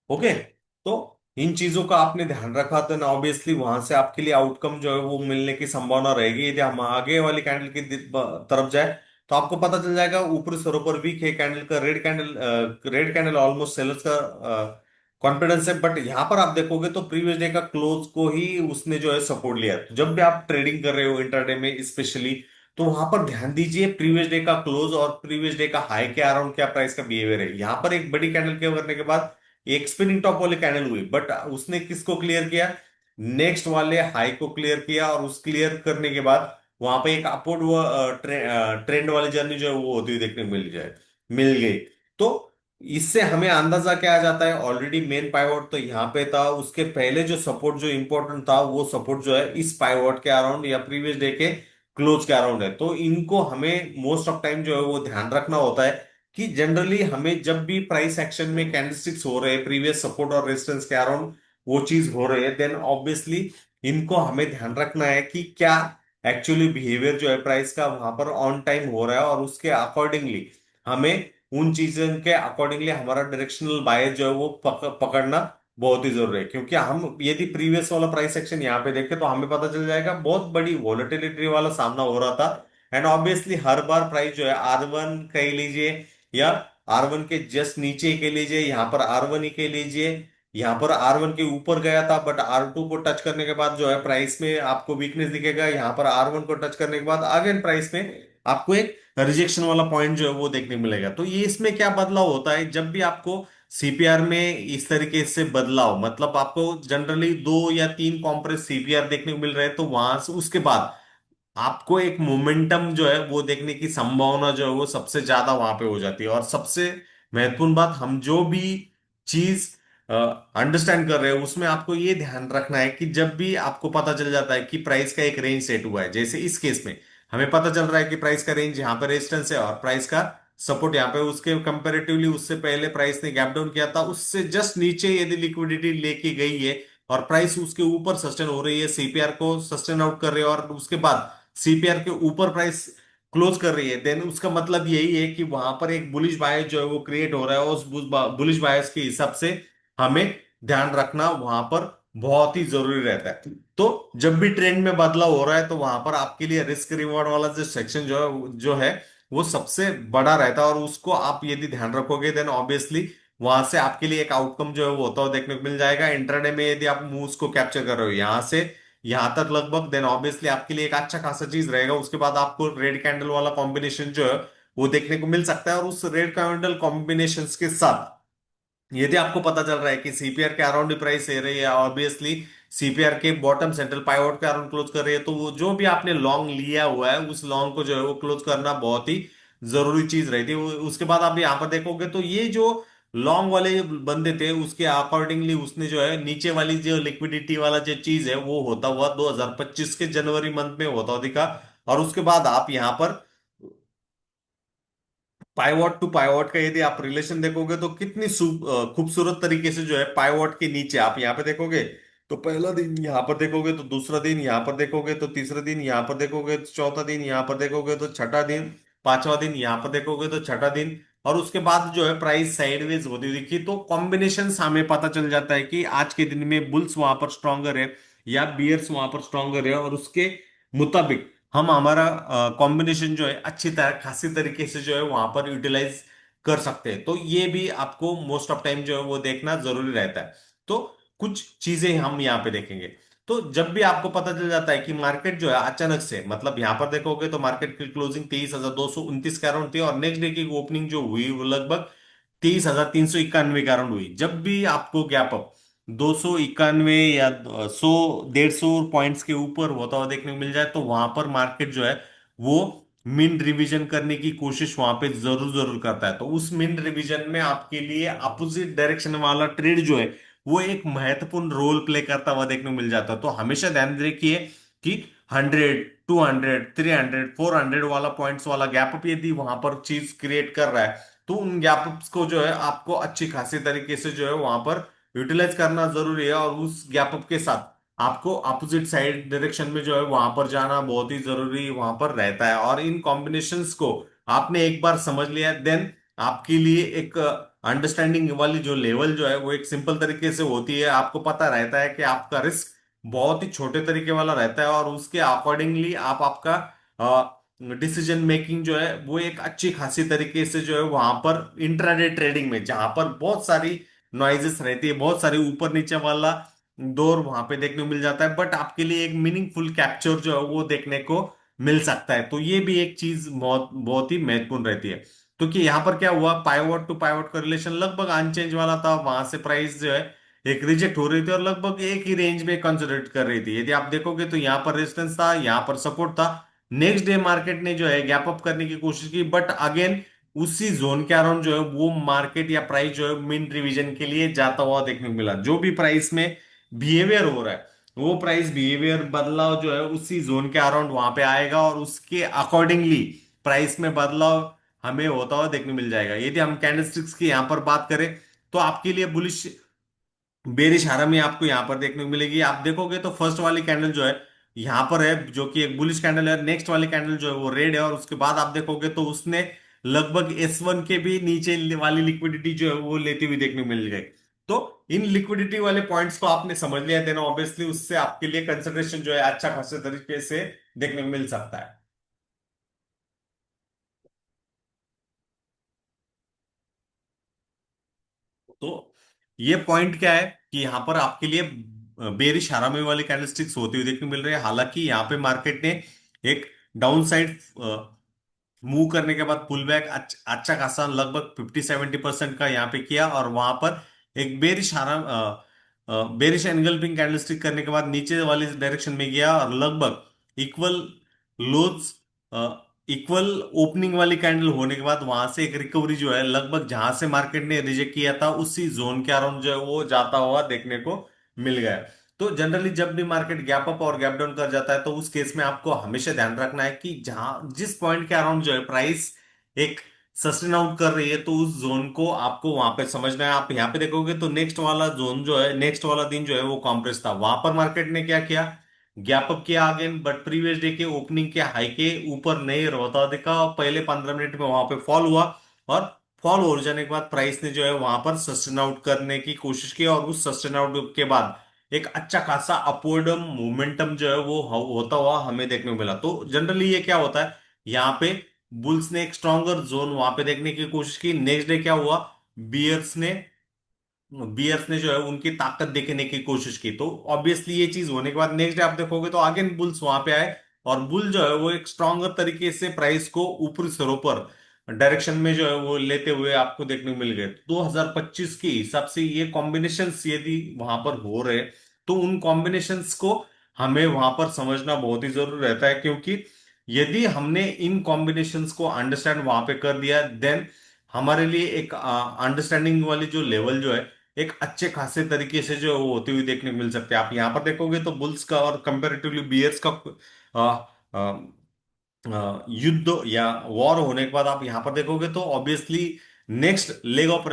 Speaker 2: ओके, तो इन चीजों का आपने ध्यान रखा तो ना ऑब्वियसली वहां से आपके लिए आउटकम जो है वो मिलने की संभावना रहेगी। यदि हम आगे वाली कैंडल की तरफ जाए तो आपको पता चल जाएगा ऊपर सर पर वीक है कैंडल का, रेड कैंडल ऑलमोस्ट सेलर्स का कॉन्फिडेंस है। बट यहाँ पर आप देखोगे तो प्रीवियस डे का क्लोज को ही उसने जो है सपोर्ट लिया। तो जब भी आप ट्रेडिंग कर रहे हो इंटरडे में स्पेशली, तो वहां पर ध्यान दीजिए प्रीवियस डे का क्लोज और प्रीवियस डे का हाई के अराउंड क्या प्राइस का बिहेवियर है। यहाँ पर एक बड़ी कैंडल के करने के बाद एक स्पिनिंग टॉप वाली कैंडल हुई, बट उसने किसको क्लियर किया, नेक्स्ट वाले हाई को क्लियर किया। और उस क्लियर करने के बाद वहां पे एक अपवर्ड ट्रेंड वाली जर्नी जो है वो होती हुई देखने को मिल गई। तो इससे हमें अंदाजा क्या आ जाता है, ऑलरेडी मेन पाइवोट तो यहाँ पे था, उसके पहले जो सपोर्ट जो इंपॉर्टेंट था वो सपोर्ट जो है इस पाइवोट के अराउंड या प्रीवियस डे के क्लोज के अराउंड है। तो इनको हमें मोस्ट ऑफ टाइम जो है वो ध्यान रखना होता है कि जनरली हमें जब भी प्राइस एक्शन में कैंडलस्टिक्स हो रहे हैं प्रीवियस सपोर्ट और रेजिस्टेंस के अराउंड वो चीज हो रही है, देन ऑब्वियसली इनको हमें ध्यान रखना है कि क्या एक्चुअली बिहेवियर जो है प्राइस का वहां पर ऑन टाइम हो रहा है, और उसके अकॉर्डिंगली हमें उन चीजों के अकॉर्डिंगली हमारा डायरेक्शनल बायस जो है वो पकड़ना बहुत ही जरूरी है। क्योंकि हम यदि प्रीवियस वाला प्राइस एक्शन यहाँ पे देखें तो हमें पता चल जाएगा बहुत बड़ी वॉलेटिलिटी वाला सामना हो रहा था। And obviously her bar price जो है R1 कह लीजिए या R1 के जस्ट नीचे के लीजिए, यहाँ पर R1 ही के लीजिए, यहाँ पर R1 के ऊपर गया था बट R2 को टच करने के बाद जो है प्राइस में आपको वीकनेस दिखेगा। यहाँ पर R1 को टच करने के बाद अगेन प्राइस में आपको एक रिजेक्शन वाला पॉइंट जो है वो देखने को मिलेगा। तो ये इसमें क्या बदलाव होता है, जब भी आपको सीपीआर में इस तरीके से बदलाव, मतलब आपको जनरली 2 या 3 कॉम्प्रेस सीपीआर देखने को मिल रहे हैं, तो वहां से उसके बाद आपको एक मोमेंटम जो है वो देखने की संभावना जो है वो सबसे ज्यादा वहां पे हो जाती है। और सबसे महत्वपूर्ण बात, हम जो भी चीज अंडरस्टैंड कर रहे हैं उसमें आपको ये ध्यान रखना है कि जब भी आपको पता चल जाता है कि प्राइस का एक रेंज सेट हुआ है, जैसे इस केस में हमें पता चल रहा है कि प्राइस का रेंज यहाँ पर रेजिस्टेंस है और प्राइस का सपोर्ट यहाँ पे, उसके कंपेरेटिवली उससे पहले प्राइस ने गैप डाउन किया था, उससे जस्ट नीचे यदि लिक्विडिटी लेके गई है और प्राइस उसके ऊपर सस्टेन हो रही है, सीपीआर को सस्टेन आउट कर रही है और उसके बाद सीपीआर के ऊपर प्राइस क्लोज कर रही है, देन उसका मतलब यही है कि वहां पर एक बुलिश बायस जो है वो क्रिएट हो रहा है। और उस बुलिश बायस के हिसाब से हमें ध्यान रखना वहां पर बहुत ही जरूरी रहता है। तो जब भी ट्रेंड में बदलाव हो रहा है तो वहां पर आपके लिए रिस्क रिवॉर्ड वाला जो सेक्शन जो है वो सबसे बड़ा रहता है। और उसको आप यदि ध्यान रखोगे देन ऑब्वियसली वहां से आपके लिए एक आउटकम जो है वो होता हुआ देखने को मिल जाएगा। इंट्राडे में यदि आप मूव्स को कैप्चर कर रहे हो यहाँ से यहां तक लगभग, देन ऑब्वियसली आपके लिए एक अच्छा खासा चीज रहेगा। उसके बाद आपको रेड कैंडल वाला कॉम्बिनेशन जो है वो देखने को मिल सकता है। और उस रेड कैंडल कॉम्बिनेशन के साथ यदि आपको पता चल रहा है कि सीपीआर के अराउंड प्राइस दे रही है, ऑब्वियसली सीपीआर के बॉटम सेंट्रल पाइवोट के अराउंड क्लोज कर रही है, तो वो जो भी आपने लॉन्ग लिया हुआ है उस लॉन्ग को जो है वो क्लोज करना बहुत ही जरूरी चीज रहती है। उसके बाद आप यहाँ पर देखोगे तो ये जो लॉन्ग वाले बंदे थे उसके अकॉर्डिंगली उसने जो है नीचे वाली जो लिक्विडिटी वाला जो चीज है वो होता हुआ 2025 के जनवरी मंथ में होता हुआ दिखा। और उसके बाद आप यहाँ पर पाइवॉट टू पाइवॉट का यदि आप रिलेशन देखोगे तो कितनी खूबसूरत तरीके से जो है पाइवॉट के नीचे आप यहाँ पे देखोगे तो पहला दिन यहाँ पर देखोगे तो दूसरा दिन यहाँ पर देखोगे तो तीसरा दिन यहाँ पर देखोगे तो चौथा दिन यहाँ पर देखोगे तो छठा दिन, पांचवा दिन यहाँ पर देखोगे तो छठा दिन। और उसके बाद जो है प्राइस साइडवेज होती हुई दिखी। तो कॉम्बिनेशन हमें पता चल जाता है कि आज के दिन में बुल्स वहां पर स्ट्रॉन्गर है या बियर्स वहां पर स्ट्रॉन्गर है, और उसके मुताबिक हम हमारा कॉम्बिनेशन जो है अच्छी तरह खासी तरीके से जो है वहां पर यूटिलाइज कर सकते हैं। तो ये भी आपको मोस्ट ऑफ टाइम जो है वो देखना जरूरी रहता है। तो कुछ चीजें हम यहाँ पे देखेंगे। तो जब भी आपको पता चल जाता है कि मार्केट जो है अचानक से, मतलब यहाँ पर देखोगे तो मार्केट की क्लोजिंग 23,229 के अराउंड थी और नेक्स्ट डे की ओपनिंग जो हुई वो लगभग 23,391 के अराउंड हुई। जब भी आपको गैप अप 291 या 100 150 पॉइंट्स के ऊपर होता हुआ देखने को मिल जाए तो वहां पर मार्केट जो है वो मिन रिवीजन करने की कोशिश वहां पे जरूर जरूर करता है। तो उस मिन रिवीजन में आपके लिए अपोजिट डायरेक्शन वाला ट्रेड जो है वो एक महत्वपूर्ण रोल प्ले करता हुआ देखने को मिल जाता है। तो हमेशा ध्यान रखिए कि 100, 200, 300, 400 वाला पॉइंट्स वाला गैप अप यदि वहां पर चीज क्रिएट कर रहा है, तो उन गैप अप्स को जो है आपको अच्छी खासी तरीके से जो है वहां पर यूटिलाइज करना जरूरी है, और उस गैप अप के साथ आपको अपोजिट साइड डायरेक्शन में जो है वहां पर जाना बहुत ही जरूरी वहां पर रहता है। और इन कॉम्बिनेशंस को आपने एक बार समझ लिया, देन आपके लिए एक अंडरस्टैंडिंग वाली जो लेवल जो है वो एक सिंपल तरीके से होती है। आपको पता रहता है कि आपका रिस्क बहुत ही छोटे तरीके वाला रहता है, और उसके अकॉर्डिंगली आप आपका डिसीजन मेकिंग जो है वो एक अच्छी खासी तरीके से जो है वहां पर इंट्राडे ट्रेडिंग में, जहां पर बहुत सारी नॉइजेस रहती है, बहुत सारी ऊपर नीचे वाला दौर वहां पे देखने को मिल जाता है, बट आपके लिए एक मीनिंगफुल कैप्चर जो है वो देखने को मिल सकता है। तो ये भी एक चीज बहुत बहुत ही महत्वपूर्ण रहती है। तो कि यहाँ पर क्या हुआ, पाइवोट टू पाइवोट का रिलेशन लगभग अनचेंज वाला था, वहां से प्राइस जो है एक रिजेक्ट हो रही थी और लगभग एक ही रेंज में कंसिडर कर रही थी। यदि आप देखोगे तो यहाँ पर रेजिस्टेंस था, यहाँ पर सपोर्ट था। नेक्स्ट डे मार्केट ने जो है गैप अप करने की कोशिश की, बट अगेन उसी जोन के अराउंड जो है वो मार्केट या प्राइस जो है मिन रिवीजन के लिए जाता हुआ देखने को मिला। जो भी प्राइस में बिहेवियर हो रहा है, वो प्राइस बिहेवियर बदलाव जो है उसी जोन के अराउंड वहां पे आएगा, और उसके अकॉर्डिंगली प्राइस में बदलाव हमें होता हुआ देखने मिल जाएगा। यदि हम कैंडलस्टिक्स की यहां पर बात करें, तो आपके लिए बुलिश बेरिश हारम ही आपको यहां पर देखने को मिलेगी। आप देखोगे तो फर्स्ट वाली कैंडल जो है यहां पर है, जो कि एक बुलिश कैंडल है। नेक्स्ट वाली कैंडल जो है वो रेड है, और उसके बाद आप देखोगे तो उसने लगभग S1 के भी नीचे वाली लिक्विडिटी जो है वो लेती हुई देखने को मिल गई। तो इन लिक्विडिटी वाले पॉइंट्स को आपने समझ लिया देना, ऑब्वियसली उससे आपके लिए कंसिडरेशन जो है अच्छा खासे तरीके से देखने को मिल सकता है। तो ये पॉइंट क्या है कि यहाँ पर आपके लिए बेरिश हारामी वाली कैंडलस्टिक्स होती हुई देखने को मिल रही है। हालांकि यहाँ पे मार्केट ने एक डाउन साइड मूव करने के बाद पुल बैक अच्छा खासा लगभग 50-70% का यहाँ पे किया, और वहां पर एक बेरिश एनगल्फिंग कैंडलस्टिक करने के बाद नीचे वाली डायरेक्शन में गया, और लगभग इक्वल लोज इक्वल ओपनिंग वाली कैंडल होने के बाद वहां से एक रिकवरी जो है लगभग जहां से मार्केट ने रिजेक्ट किया था उसी जोन के अराउंड जो है वो जाता हुआ देखने को मिल गया। तो जनरली जब भी मार्केट गैप अप और गैप डाउन कर जाता है, तो उस केस में आपको हमेशा ध्यान रखना है कि जहां जिस पॉइंट के अराउंड जो है प्राइस एक सस्टेन आउट कर रही है, तो उस जोन को आपको वहां पे समझना है। आप यहाँ पे देखोगे तो नेक्स्ट वाला जोन जो है, नेक्स्ट वाला दिन जो है वो कॉम्प्रेस था। वहां पर मार्केट ने क्या किया, गैप अप किया अगेन, बट प्रीवियस डे के ओपनिंग के हाई के ऊपर नहीं रोता दिखा, और पहले 15 मिनट में वहां पे फॉल हुआ, और फॉल हो जाने के बाद प्राइस ने जो है वहां पर सस्टेन आउट करने की कोशिश की, और उस सस्टेन आउट के बाद एक अच्छा खासा अपवर्ड मोमेंटम जो है वो होता हुआ हमें देखने को मिला। तो जनरली ये क्या होता है, यहाँ पे बुल्स ने एक स्ट्रॉन्गर जोन वहां पे देखने की कोशिश की। नेक्स्ट डे क्या हुआ, बियर्स ने बियर्स ने जो है उनकी ताकत देखने की कोशिश की। तो ऑब्वियसली ये चीज होने के बाद नेक्स्ट डे आप देखोगे तो अगेन बुल्स वहां पे आए, और बुल जो है वो एक स्ट्रॉन्गर तरीके से प्राइस को ऊपरी स्तरों पर डायरेक्शन में जो है वो लेते हुए आपको देखने को मिल गए। 2025 के हिसाब से ये कॉम्बिनेशंस यदि वहां पर हो रहे, तो उन कॉम्बिनेशंस को हमें वहां पर समझना बहुत ही जरूरी रहता है, क्योंकि यदि हमने इन कॉम्बिनेशंस को अंडरस्टैंड वहां पे कर दिया, देन हमारे लिए एक अंडरस्टैंडिंग वाली जो लेवल जो है एक अच्छे खासे तरीके से जो है वो होती हुई देखने को मिल सकते हैं। आप यहाँ पर देखोगे तो बुल्स का और कंपेरेटिवली बियर्स का आ, आ, युद्ध या वॉर होने के बाद आप यहाँ पर देखोगे तो obviously next leg of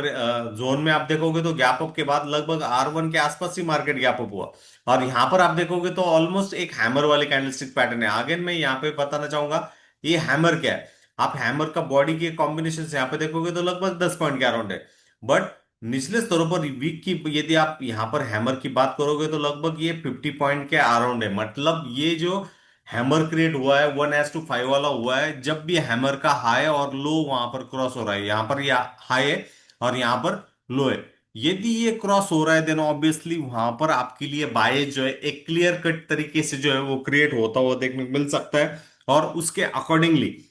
Speaker 2: zone में आप देखोगे तो गैप अप के बाद लगभग R1 के आसपास ही मार्केट गैप अप हुआ, और यहाँ पर आप देखोगे तो ऑलमोस्ट एक हैमर वाली कैंडलस्टिक पैटर्न है। आगे मैं यहाँ पे बताना चाहूंगा ये हैमर क्या है। आप हैमर का बॉडी के कॉम्बिनेशन से यहाँ पे देखोगे तो लगभग 10 पॉइंट के अराउंड है, बट निचले स्तरों पर वीक की यदि आप यहाँ पर हैमर की बात करोगे तो लगभग ये 50 पॉइंट के अराउंड है। मतलब ये जो हैमर क्रिएट हुआ है 1:5 वाला हुआ है, जब भी हैमर का हाई और लो वहां पर क्रॉस हो रहा है। यहाँ पर यह हाई है और यहाँ पर लो है। यदि ये क्रॉस हो रहा है, देन ऑब्वियसली वहां पर आपके लिए बाय जो है एक क्लियर कट तरीके से जो है वो क्रिएट होता हुआ देखने को मिल सकता है, और उसके अकॉर्डिंगली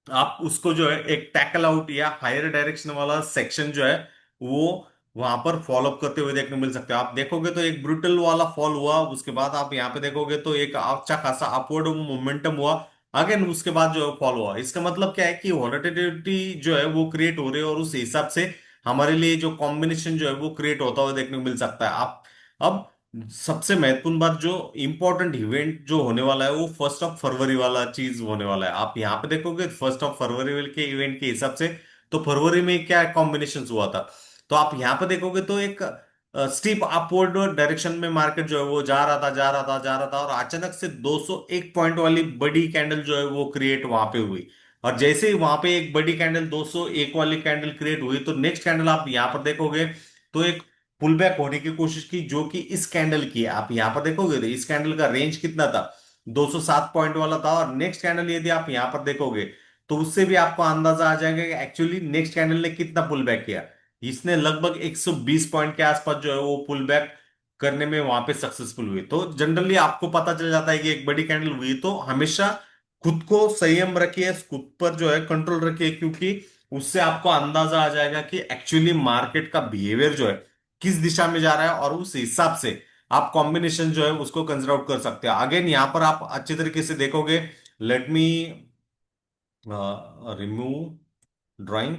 Speaker 2: आप उसको जो है एक टैकल आउट या हायर डायरेक्शन वाला सेक्शन जो है वो वहां पर फॉलो अप करते हुए देखने को मिल सकते हैं। आप देखोगे तो एक ब्रूटल वाला फॉल हुआ, उसके बाद आप यहाँ पे देखोगे तो एक अच्छा खासा अपवर्ड मोमेंटम हुआ, अगेन उसके बाद जो है फॉल हुआ। इसका मतलब क्या है कि वॉलेटिलिटी जो है वो क्रिएट हो रही है, और उस हिसाब से हमारे लिए जो कॉम्बिनेशन जो है वो क्रिएट होता हुआ देखने को मिल सकता है। आप अब सबसे महत्वपूर्ण बात, जो इंपॉर्टेंट इवेंट जो होने वाला है वो 1 फरवरी वाला चीज होने वाला है। आप यहाँ पे देखोगे 1 फरवरी के इवेंट के हिसाब से, तो फरवरी में क्या कॉम्बिनेशन हुआ था, तो आप यहाँ पे देखोगे तो एक स्टीप अपवर्ड डायरेक्शन में मार्केट जो है वो जा रहा था, जा रहा था, जा रहा था, और अचानक से 201 पॉइंट वाली बड़ी कैंडल जो है वो क्रिएट वहां पे हुई। और जैसे ही वहां पे एक बड़ी कैंडल 201 वाली कैंडल क्रिएट हुई, तो नेक्स्ट कैंडल आप यहां पर देखोगे तो एक पुल बैक होने की कोशिश की, जो कि इस कैंडल की है। आप यहां पर देखोगे तो इस कैंडल का रेंज कितना था, 207 पॉइंट वाला था। और नेक्स्ट कैंडल यदि आप यहां पर देखोगे तो उससे भी आपको अंदाजा आ जाएगा कि एक्चुअली नेक्स्ट कैंडल ने कितना पुल बैक किया। इसने लगभग 120 पॉइंट के आसपास जो है वो पुल बैक करने में वहां पे सक्सेसफुल हुई। तो जनरली आपको पता चल जाता है कि एक बड़ी कैंडल हुई, तो हमेशा खुद को संयम रखिए, खुद पर जो है कंट्रोल रखिए, क्योंकि उससे आपको अंदाजा आ जाएगा कि एक्चुअली मार्केट का बिहेवियर जो है किस दिशा में जा रहा है, और उस हिसाब से आप कॉम्बिनेशन जो है उसको कंसिडर आउट कर सकते हैं। अगेन यहां पर आप अच्छे तरीके से देखोगे, let me remove drawing,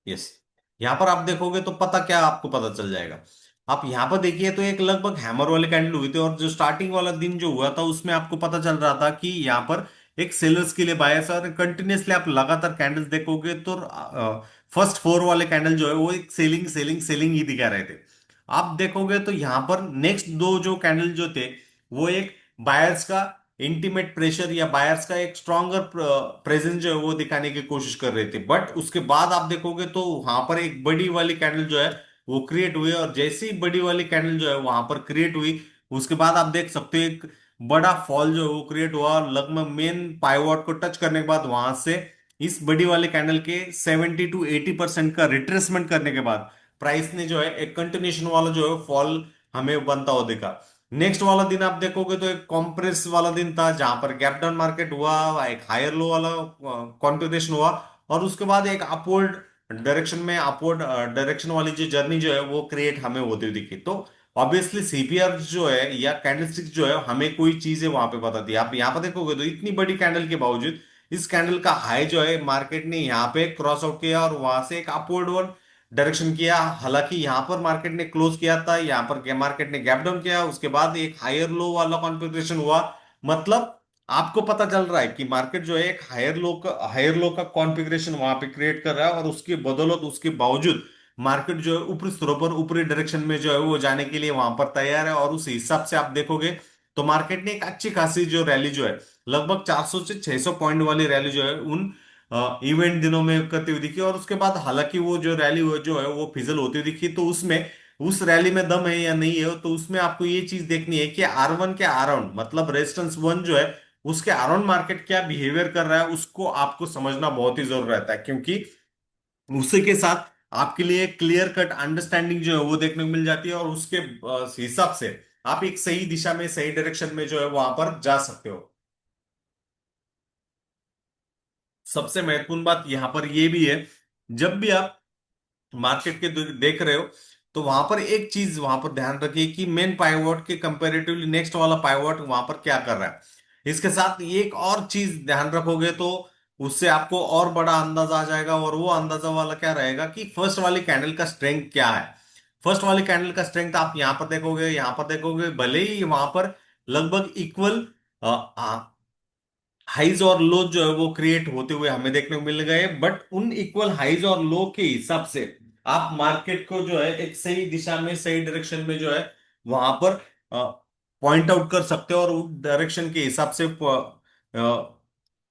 Speaker 2: yes. यहां पर आप देखोगे तो पता क्या आपको पता चल जाएगा। आप यहां पर देखिए तो एक लगभग हैमर वाली कैंडल हुई थी, और जो स्टार्टिंग वाला दिन जो हुआ था उसमें आपको पता चल रहा था कि यहां पर एक सेलर्स के लिए बायर्स, और कंटिन्यूसली आप लगातार कैंडल्स देखोगे तो फर्स्ट 4 वाले कैंडल जो है वो एक सेलिंग सेलिंग सेलिंग ही दिखा रहे थे। आप देखोगे तो यहां पर नेक्स्ट दो जो कैंडल जो थे वो एक बायर्स का इंटीमेट प्रेशर या बायर्स का एक स्ट्रॉन्गर प्रेजेंस जो है वो दिखाने की कोशिश कर रहे थे। बट उसके बाद आप देखोगे तो वहां पर एक बड़ी वाली कैंडल जो है वो क्रिएट हुई, और जैसे ही बड़ी वाली कैंडल जो है वहां पर क्रिएट हुई, उसके बाद आप देख सकते हो एक बड़ा फॉल जो है वो क्रिएट हुआ, और लगभग मेन पाइवॉट को टच करने के बाद वहां से इस बड़ी वाली कैंडल के 70 to 80% का रिट्रेसमेंट करने के बाद प्राइस ने जो है एक कंटिन्यूशन वाला जो है फॉल हमें बनता हुआ देखा। नेक्स्ट वाला दिन आप देखोगे तो एक कॉम्प्रेस वाला दिन था, जहां पर गैप डाउन मार्केट हुआ, एक हायर लो वाला कॉन्फ़िगरेशन हुआ, और उसके बाद एक अपवर्ड डायरेक्शन में अपवर्ड डायरेक्शन वाली जो जर्नी जो है वो क्रिएट हमें होती हुई दिखी। तो ऑब्वियसली सीपीआर जो है या कैंडलस्टिक जो है हमें कोई चीजें वहां पे बताती है। आप यहाँ पे देखोगे तो इतनी बड़ी कैंडल के बावजूद इस कैंडल का हाई जो है मार्केट ने यहाँ पे क्रॉस आउट किया, और वहां से एक अपवर्ड डायरेक्शन किया। हालांकि यहां पर मार्केट ने क्लोज किया था, यहां पर मार्केट ने गैप डाउन किया, उसके बाद एक हायर लो वाला कॉन्फ़िगरेशन हुआ। मतलब आपको पता चल रहा है कि मार्केट जो है एक हायर लो का कॉन्फ़िगरेशन वहां पे क्रिएट कर रहा है, और उसके बदौलत उसके बावजूद मार्केट जो है ऊपरी स्तरों पर ऊपरी डायरेक्शन में जो है वो जाने के लिए वहां पर तैयार है। और उस हिसाब से आप देखोगे तो मार्केट ने एक अच्छी खासी जो रैली जो है लगभग 400 से 600 पॉइंट वाली रैली जो है उन इवेंट दिनों में करती हुई दिखी। और उसके बाद हालांकि वो जो रैली जो है वो फिजल होती हुई दिखी। तो उसमें उस रैली में दम है या नहीं है, तो उसमें आपको ये चीज देखनी है कि R1 के अराउंड, मतलब रेजिस्टेंस 1 जो है उसके अराउंड मार्केट क्या बिहेवियर कर रहा है, उसको आपको समझना बहुत ही जरूर रहता है, क्योंकि उसी के साथ आपके लिए क्लियर कट अंडरस्टैंडिंग जो है वो देखने को मिल जाती है, और उसके हिसाब से आप एक सही दिशा में सही डायरेक्शन में जो है वहां पर जा सकते हो। सबसे महत्वपूर्ण बात यहां पर यह भी है, जब भी आप मार्केट के देख रहे हो तो वहां पर एक चीज वहां पर ध्यान रखिए कि मेन पाइवॉट के कंपैरेटिवली नेक्स्ट वाला पाइवॉट वहां पर क्या कर रहा है। इसके साथ ये एक और चीज ध्यान रखोगे तो उससे आपको और बड़ा अंदाजा आ जाएगा, और वो अंदाजा वाला क्या रहेगा कि फर्स्ट वाली कैंडल का स्ट्रेंथ क्या है। फर्स्ट वाली कैंडल का स्ट्रेंथ आप यहां पर देखोगे, यहां पर देखोगे, भले ही वहां पर लगभग इक्वल हाइज और लो जो है वो क्रिएट होते हुए हमें देखने को मिल गए, बट उन इक्वल हाइज और लो के हिसाब से आप मार्केट को जो है एक सही दिशा में सही डायरेक्शन में जो है वहां पर पॉइंट आउट कर सकते हो, और उस डायरेक्शन के हिसाब से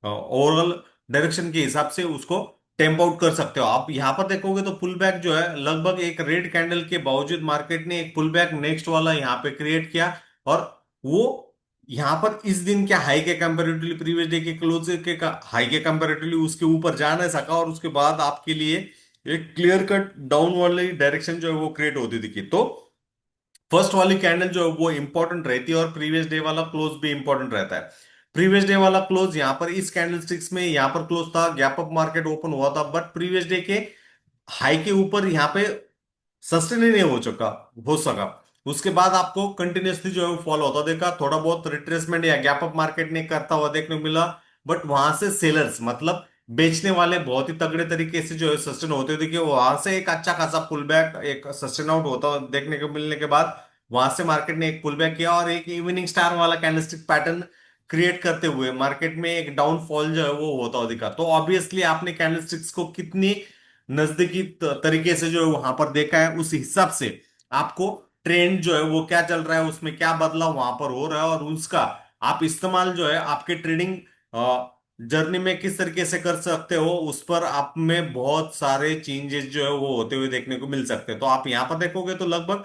Speaker 2: ओवरऑल डायरेक्शन के हिसाब से उसको टेम्प आउट कर सकते हो। आप यहां पर देखोगे तो पुल बैक जो है लगभग एक रेड कैंडल के बावजूद मार्केट ने एक पुल बैक नेक्स्ट वाला यहाँ पे क्रिएट किया, और वो यहाँ पर इस दिन के हाई के कंपैरेटिवली प्रीवियस डे के क्लोज के हाई के कंपैरेटिवली उसके ऊपर जा नहीं सका, और उसके बाद आपके लिए एक क्लियर कट डाउन वाली डायरेक्शन जो है वो क्रिएट होती दिखी। तो फर्स्ट वाली कैंडल जो है वो इंपॉर्टेंट रहती है, और प्रीवियस डे वाला क्लोज भी इंपॉर्टेंट रहता है। प्रीवियस डे वाला क्लोज यहाँ पर इस कैंडल स्टिक्स में यहाँ पर क्लोज था, गैप अप मार्केट ओपन हुआ था, बट प्रीवियस डे के हाई के ऊपर यहाँ पे सस्टेन ही नहीं हो सका। उसके बाद आपको कंटिन्यूसली जो है वो फॉलो होता देखा, थोड़ा बहुत रिट्रेसमेंट या गैप अप मार्केट ने करता हुआ देखने को मिला, बट वहां से सेलर्स, मतलब बेचने वाले बहुत ही तगड़े तरीके से जो है सस्टेन होते थे कि वहां से एक अच्छा खासा पुल बैक, एक सस्टेन आउट होता देखने को मिलने के बाद वहां से मार्केट ने एक पुल बैक किया और एक इवनिंग स्टार वाला कैंडलस्टिक पैटर्न क्रिएट करते हुए मार्केट में एक डाउनफॉल जो है वो होता दिखा। तो ऑब्वियसली आपने कैंडलस्टिक्स को कितनी नजदीकी तरीके से जो है वहां पर देखा है, उस हिसाब से आपको ट्रेंड जो है वो क्या चल रहा है, उसमें क्या बदलाव वहां पर हो रहा है, और उसका आप इस्तेमाल जो है आपके ट्रेडिंग जर्नी में किस तरीके से कर सकते हो, उस पर आप में बहुत सारे चेंजेस जो है वो होते हुए देखने को मिल सकते हैं। तो आप यहाँ पर देखोगे तो लगभग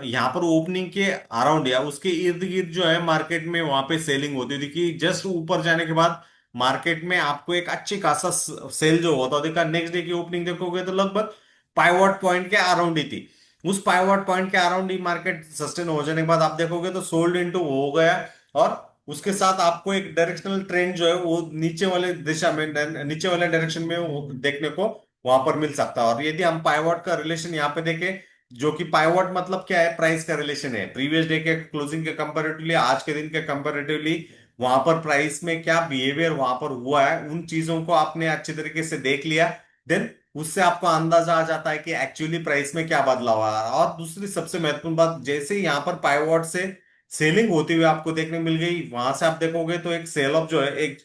Speaker 2: यहाँ पर ओपनिंग के अराउंड या उसके इर्द गिर्द जो है मार्केट में वहां पे सेलिंग होती थी कि जस्ट ऊपर जाने के बाद मार्केट में आपको एक अच्छी खासा सेल जो होता दिखा। नेक्स्ट डे की ओपनिंग देखोगे तो लगभग पाइवट पॉइंट के अराउंड ही थी। उस पाइवट पॉइंट के अराउंड ही मार्केट सस्टेन हो जाने के बाद आप देखोगे तो सोल्ड इनटू हो गया, और उसके साथ आपको एक डायरेक्शनल ट्रेंड जो है वो नीचे वाले दिशा में, नीचे वाले डायरेक्शन में वो देखने को वहां पर मिल सकता है। और यदि हम पाइवट का रिलेशन यहाँ पे देखें, जो कि पाइवट मतलब क्या है, प्राइस का रिलेशन है प्रीवियस डे के क्लोजिंग के कंपैरेटिवली, आज के दिन के कंपैरेटिवली वहां पर प्राइस में क्या बिहेवियर वहां पर हुआ है, उन चीजों को आपने अच्छे तरीके से देख लिया, देन उससे आपको अंदाजा आ जाता है कि एक्चुअली प्राइस में क्या बदलाव आ रहा है। और दूसरी सबसे महत्वपूर्ण बात, जैसे ही यहाँ पर पाइवट से सेलिंग होती हुई आपको देखने मिल गई, वहां से आप देखोगे तो एक सेल ऑफ जो है, एक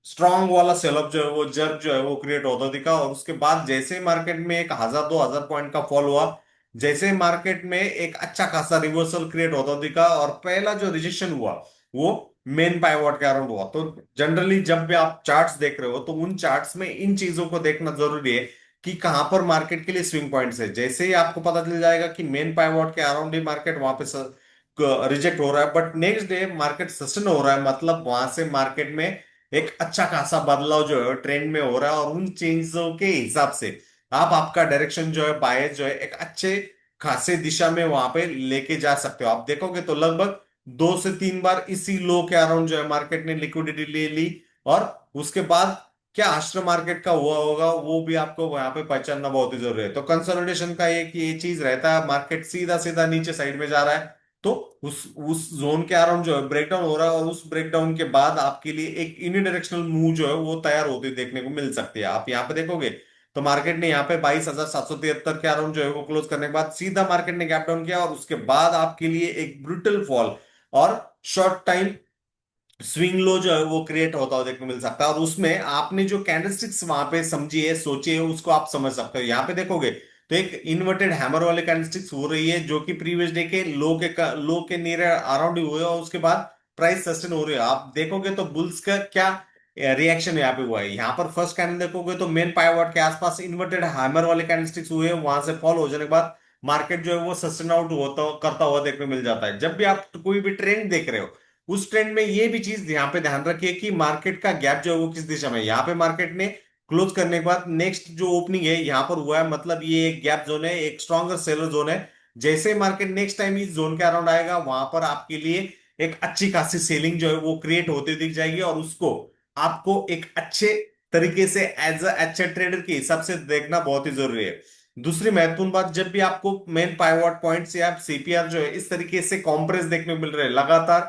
Speaker 2: स्ट्रांग वाला सेल ऑफ जो है वो जर्क जो है वो क्रिएट होता दिखा। और उसके बाद जैसे मार्केट में एक 1000-2000 पॉइंट का फॉल हुआ, जैसे मार्केट में एक अच्छा खासा रिवर्सल क्रिएट होता दिखा, और पहला जो रिजेक्शन हुआ वो मेन पाइवट के अराउंड हुआ। तो जनरली जब भी आप चार्ट्स देख रहे हो तो उन चार्ट्स में इन चीजों को देखना जरूरी है कि कहां पर मार्केट के लिए स्विंग पॉइंट्स है। जैसे ही आपको पता चल जाएगा कि मेन पाइवट के अराउंड ही मार्केट वहां पे रिजेक्ट हो रहा है, but next day market sustain हो रहा है, मतलब वहां से मार्केट में एक अच्छा खासा बदलाव जो है ट्रेंड में हो रहा है, और उन चेंजों के हिसाब से आप आपका डायरेक्शन जो है, बायस जो है, एक अच्छे खासे दिशा में वहां पे लेके जा सकते हो। आप देखोगे तो लगभग 2 से 3 बार इसी लो के अराउंड जो है मार्केट ने लिक्विडिटी ले ली, और उसके बाद क्या आश्रम मार्केट का हुआ होगा वो भी आपको वहां पे पहचानना बहुत ही जरूरी है। तो कंसोलिडेशन का एक ये चीज रहता है, मार्केट सीधा सीधा नीचे साइड में जा रहा है तो उस जोन के अराउंड जो है ब्रेकडाउन हो रहा है, और उस ब्रेकडाउन के बाद आपके लिए एक यूनिडायरेक्शनल मूव जो है वो तैयार होते हुए देखने को मिल सकती है। आप यहाँ पे देखोगे तो मार्केट ने यहाँ पे 22,773 के अराउंड जो है वो क्लोज करने के बाद सीधा मार्केट ने गैप डाउन किया, और उसके बाद आपके लिए एक ब्रुटल फॉल और शॉर्ट टाइम स्विंग लो जो है वो क्रिएट होता हुआ देखने को मिल सकता है। और उसमें आपने जो कैंडलस्टिक्स वहां पे समझी है, सोची है, उसको आप समझ सकते हो। यहाँ पे देखोगे तो एक इन्वर्टेड हैमर वाले कैंडलस्टिक्स हो रही है जो कि प्रीवियस डे के लो के नियर अराउंड ही हुए, और उसके बाद प्राइस सस्टेन हो रही है। आप देखोगे तो बुल्स का क्या रिएक्शन यहाँ पे हुआ है। यहाँ पर फर्स्ट कैंडल देखोगे तो मेन पाइवट के आसपास इन्वर्टेड हैमर वाले कैंडलस्टिक्स हुए हैं, वहां से फॉल हो जाने के बाद मार्केट जो है वो सस्टेन आउट होता करता हुआ देखने को मिल जाता है। जब भी आप कोई भी ट्रेंड देख रहे हो उस ट्रेंड में ये भी चीज यहाँ पे ध्यान रखिए कि मार्केट का गैप जो है वो किस दिशा में है। यहाँ पे मार्केट ने क्लोज करने के बाद नेक्स्ट जो ओपनिंग है यहाँ पर हुआ है, मतलब ये एक गैप जोन है, एक स्ट्रॉन्गर सेलर जोन है। जैसे मार्केट नेक्स्ट टाइम इस जोन के अराउंड आएगा वहां पर आपके लिए एक अच्छी खासी सेलिंग जो है वो क्रिएट होती दिख जाएगी, और उसको आपको एक अच्छे तरीके से एज अच्छे ट्रेडर के हिसाब से देखना बहुत ही जरूरी है। दूसरी महत्वपूर्ण बात, जब भी आपको मेन पाइवट पॉइंट्स या सीपीआर जो है इस तरीके से कॉम्प्रेस देखने को मिल रहे हैं लगातार,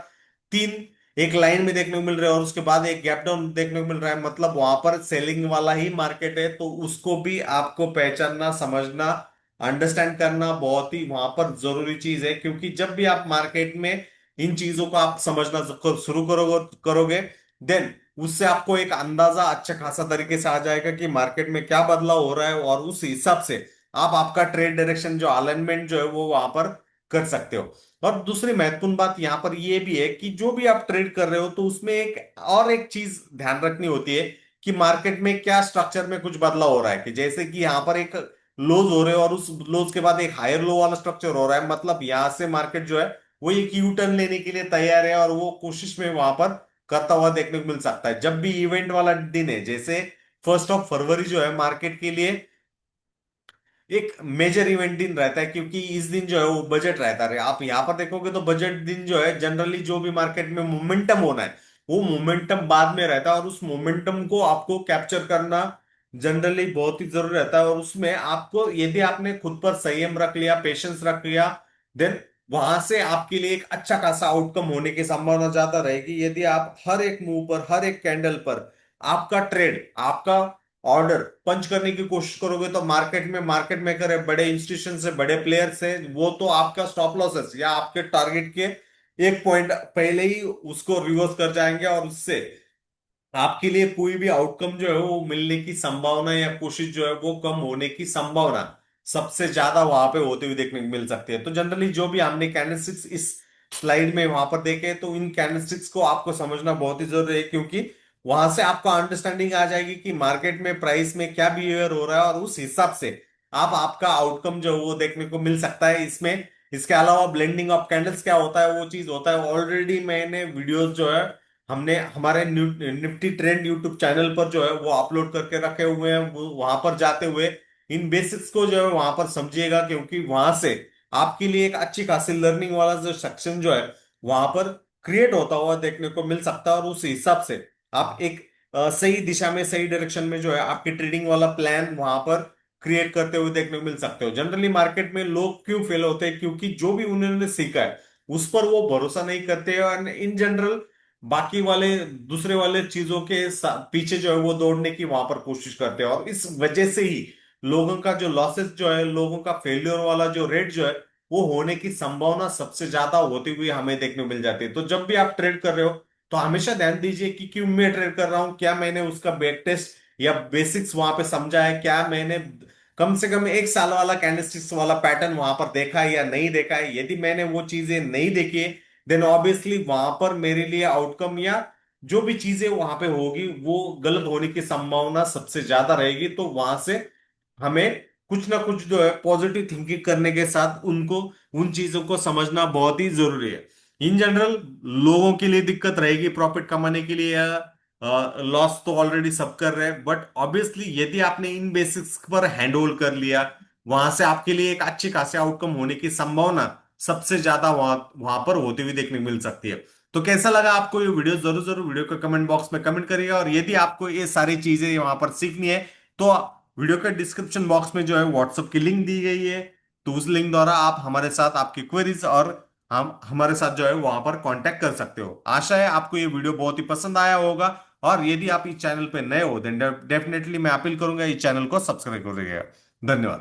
Speaker 2: तीन एक लाइन में देखने को मिल रहे हैं, और उसके बाद एक गैप डाउन देखने को मिल रहा है, मतलब वहां पर सेलिंग वाला ही मार्केट है। तो उसको भी आपको पहचानना, समझना, अंडरस्टैंड करना बहुत ही वहां पर जरूरी चीज है, क्योंकि जब भी आप मार्केट में इन चीजों को आप समझना शुरू करोगे देन उससे आपको एक अंदाजा अच्छा खासा तरीके से आ जाएगा कि मार्केट में क्या बदलाव हो रहा है, और उस हिसाब से आप आपका ट्रेड डायरेक्शन जो अलाइनमेंट जो है वो वहां पर कर सकते हो। और दूसरी महत्वपूर्ण बात यहां पर यह भी है कि जो भी आप ट्रेड कर रहे हो तो उसमें एक चीज ध्यान रखनी होती है कि मार्केट में क्या स्ट्रक्चर में कुछ बदलाव हो रहा है, कि जैसे कि यहां पर एक लोज हो रहे हो और उस लोज के बाद एक हायर लो वाला स्ट्रक्चर हो रहा है, मतलब यहां से मार्केट जो है वो एक यू टर्न लेने के लिए तैयार है, और वो कोशिश में वहां पर करता हुआ देखने को मिल सकता है। जब भी इवेंट वाला दिन है, जैसे 1 फरवरी जो है मार्केट के लिए एक मेजर इवेंट दिन रहता है, क्योंकि इस दिन जो है वो बजट रहता है। आप यहां पर देखोगे तो बजट दिन जो है जनरली जो भी मार्केट में मोमेंटम होना है वो मोमेंटम बाद में रहता है, और उस मोमेंटम को आपको कैप्चर करना जनरली बहुत ही जरूरी रहता है। और उसमें आपको यदि आपने खुद पर संयम रख लिया, पेशेंस रख लिया, देन वहां से आपके लिए एक अच्छा खासा आउटकम होने की संभावना ज्यादा रहेगी। यदि आप हर एक मूव पर, हर एक कैंडल पर आपका ट्रेड, आपका ऑर्डर पंच करने की कोशिश करोगे तो मार्केट में मार्केट मेकर है, बड़े इंस्टीट्यूशन से, बड़े प्लेयर्स है, वो तो आपका स्टॉप लॉसेस या आपके टारगेट के एक पॉइंट पहले ही उसको रिवर्स कर जाएंगे, और उससे आपके लिए कोई भी आउटकम जो है वो मिलने की संभावना या कोशिश जो है वो कम होने की संभावना सबसे ज्यादा वहां पे होते हुए देखने को मिल सकती है। तो जनरली जो भी हमने कैंडलस्टिक्स इस स्लाइड में वहां पर देखे, तो इन कैंडलस्टिक्स को आपको समझना बहुत ही जरूरी है, क्योंकि वहां से आपको अंडरस्टैंडिंग आ जाएगी कि मार्केट में प्राइस में क्या बिहेवियर हो रहा है, और उस हिसाब से आप आपका आउटकम जो है वो देखने को मिल सकता है इसमें। इसके अलावा ब्लेंडिंग ऑफ कैंडल्स क्या होता है, वो चीज होता है ऑलरेडी मैंने वीडियोस जो है हमने हमारे निफ्टी ट्रेंड यूट्यूब चैनल पर जो है वो अपलोड करके रखे हुए हैं, वो वहां पर जाते हुए इन बेसिक्स को जो है वहां पर समझिएगा, क्योंकि वहां से आपके लिए एक अच्छी खासी लर्निंग वाला जो सेक्शन जो है वहां पर क्रिएट होता हुआ देखने को मिल सकता है, और उस हिसाब से आप एक सही दिशा में, सही डायरेक्शन में जो है आपकी ट्रेडिंग वाला प्लान वहां पर क्रिएट करते हुए देखने को मिल सकते हो। जनरली मार्केट में लोग क्यों फेल होते हैं, क्योंकि जो भी उन्होंने सीखा है उस पर वो भरोसा नहीं करते, और इन जनरल बाकी वाले दूसरे वाले चीजों के पीछे जो है वो दौड़ने की वहां पर कोशिश करते हैं, और इस वजह से ही लोगों का जो लॉसेस जो है, लोगों का फेलियर वाला जो रेट जो है वो होने की संभावना सबसे ज्यादा होती हुई हमें देखने को मिल जाती है। तो जब भी आप ट्रेड कर रहे हो तो हमेशा ध्यान दीजिए कि क्यों मैं ट्रेड कर रहा हूं, क्या मैंने उसका बैक टेस्ट या बेसिक्स वहां पे समझा है, क्या मैंने कम से कम एक साल वाला कैंडलस्टिक्स वाला पैटर्न वहां पर देखा है या नहीं देखा है। यदि मैंने वो चीजें नहीं देखी है, देन ऑब्वियसली वहां पर मेरे लिए आउटकम या जो भी चीजें वहां पे होगी वो गलत होने की संभावना सबसे ज्यादा रहेगी। तो वहां से हमें कुछ ना कुछ जो है पॉजिटिव थिंकिंग करने के साथ उनको, उन चीजों को समझना बहुत ही जरूरी है। इन जनरल लोगों के लिए दिक्कत रहेगी प्रॉफिट कमाने के लिए, या लॉस तो ऑलरेडी सब कर रहे हैं, बट ऑब्वियसली यदि आपने इन बेसिक्स पर हैंड होल्ड कर लिया, वहां से आपके लिए एक अच्छे खासे आउटकम होने की संभावना सबसे ज्यादा वहां वहां पर होती हुई देखने को मिल सकती है। तो कैसा लगा आपको ये वीडियो, जरूर जरूर वीडियो को कमेंट बॉक्स में कमेंट करिएगा, और यदि आपको ये सारी चीजें वहां पर सीखनी है तो वीडियो के डिस्क्रिप्शन बॉक्स में जो है व्हाट्सएप की लिंक दी गई है, तो उस लिंक द्वारा आप हमारे साथ आपकी क्वेरीज और हम हमारे साथ जो है वहां पर कांटेक्ट कर सकते हो। आशा है आपको ये वीडियो बहुत ही पसंद आया होगा, और यदि आप इस चैनल पे नए हो देन डेफिनेटली मैं अपील करूंगा इस चैनल को सब्सक्राइब करिएगा। धन्यवाद।